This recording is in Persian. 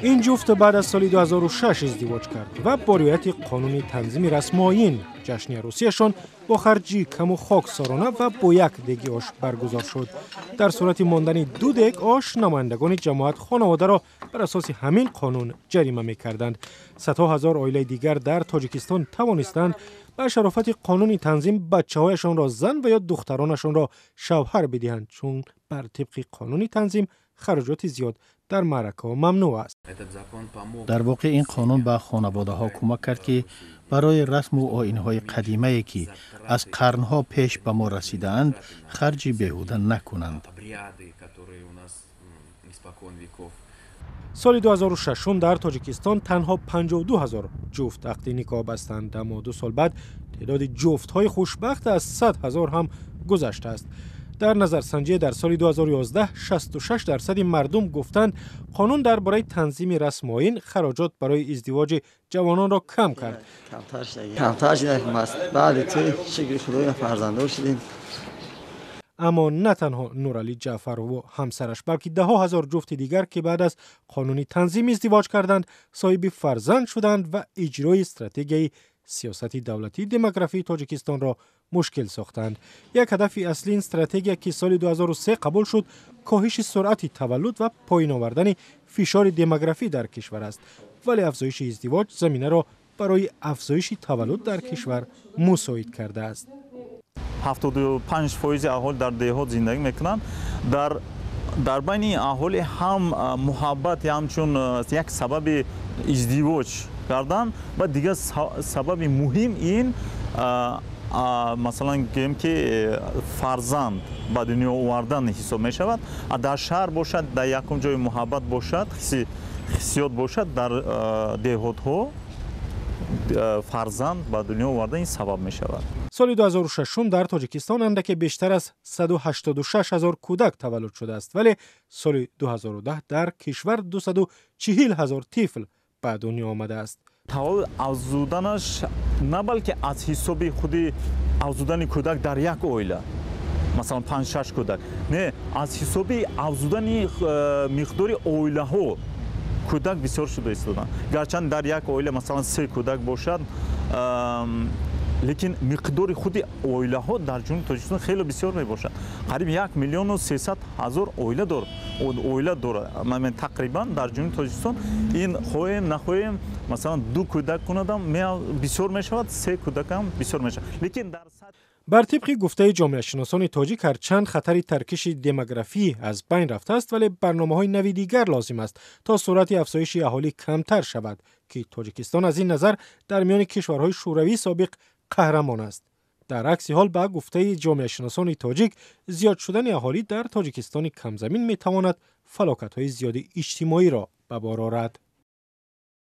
این جفت بعد از سال 2006 ازدواج کرد و با رعایت قانون تنظیم رسم آیین جشن عروسیشان با خرجی کم و خاکسارانه و با یک دیگ آش برگزار شد. در صورت ماندن 2 دیگ آش نمایندگان جماعت خانواده را بر اساس همین قانون جریمه می‌کردند. صدها هزار عائله دیگر در تاجیکستان توانستند به شرافت قانون تنظیم بچه‌هایشان را زن و یا دخترانشان را شوهر بدهند، چون بر طبق قانون تنظیم خرجات زیاد در معرکه ممنوع است. در واقع این قانون به خانواده ها کمک کرد که برای رسم و آیین‌های قدیمی که از قرنها پیش به ما رسیدند خرجی بیهوده نکنند. سال 2006 در تاجیکستان تنها 52,000 جفت عقد نکاح بستند، اما 2 سال بعد تعداد جفت‌های خوشبخت از 100,000 هم گذشته است. در نظرسنجی در سال 2011 66% مردم گفتند قانون درباره تنظیم رسم آیین خراجات برای ازدواج جوانان را کم کرد. کمتر شده بعد توی شکر خدای فرزنددار شدیم. اما نه تنها نورعلی جعفر و همسرش بلکه 10,000 جفت دیگر که بعد از قانونی تنظیم ازدواج کردند صاحب فرزند شدند و اجرای استراتژی سیاست دولتی دموگرافی تاجیکستان را مشکل ساختند. یک هدف اصلی این استراتژی که سال 2003 قبول شد کاهش سرعت تولد و پایین آوردن فشار دموگرافی در کشور است، ولی افزایش ازدواج زمینه را برای افزایش تولد در کشور مساعد کرده است. 75% اهالی در دهات زندگی میکنند. در بین اهالی هم محبت همچون یک سبب ازدواج کردن و دیگه سبب مهم این مثلا گیم که فرزند به دنیا آوردن حساب می شود. در شهر باشد، در یکم جای محبت باشد، حسیات باشد، در دهات ها فرزند به دنیا آوردن این سبب می شود. سال 2006 در تاجیکستان اندک بیشتر از 186,000 کودک تولد شده است، ولی سال 2010 در کشور 240,000 طفل به دنیا آمده است. تولد افزودنش نه بلکه از حساب خودی افزودن کودک در یک عائله، مثلا 5-6 کودک، نه، از حساب افزودن مقدار عائله ها کودک بسیار شده ایستادن. گرچند در یک عائله مثلا 3 کودک باشد، لیکن مقدار خود عائله ها در جنوب تاجیکستان خیلی بسیار می باشد. قریب 1,300,000 عائله داره. من تقریبا در جنوب تاجیکستان این خواهیم نخواهیم مثلا 2 کودک کنادم بسیار می شود، 3 کودک هم بسیار می شود. لیکن در بر طبق گفته جامعه شناسان تاجیک هرچند خطر ترکش دموگرافی از بین رفته است، ولی برنامه‌های نوی دیگر لازم است تا سرعت افزایش اهالی کمتر شود که تاجیکستان از این نظر در میان کشورهای شوروی سابق قهرمان است. در عکس حال به گفته جامعه شناسان تاجیک زیاد شدن اهالی در تاجیکستان کمزمین می تواند فلاکت‌های زیاد اجتماعی را به بار آورد.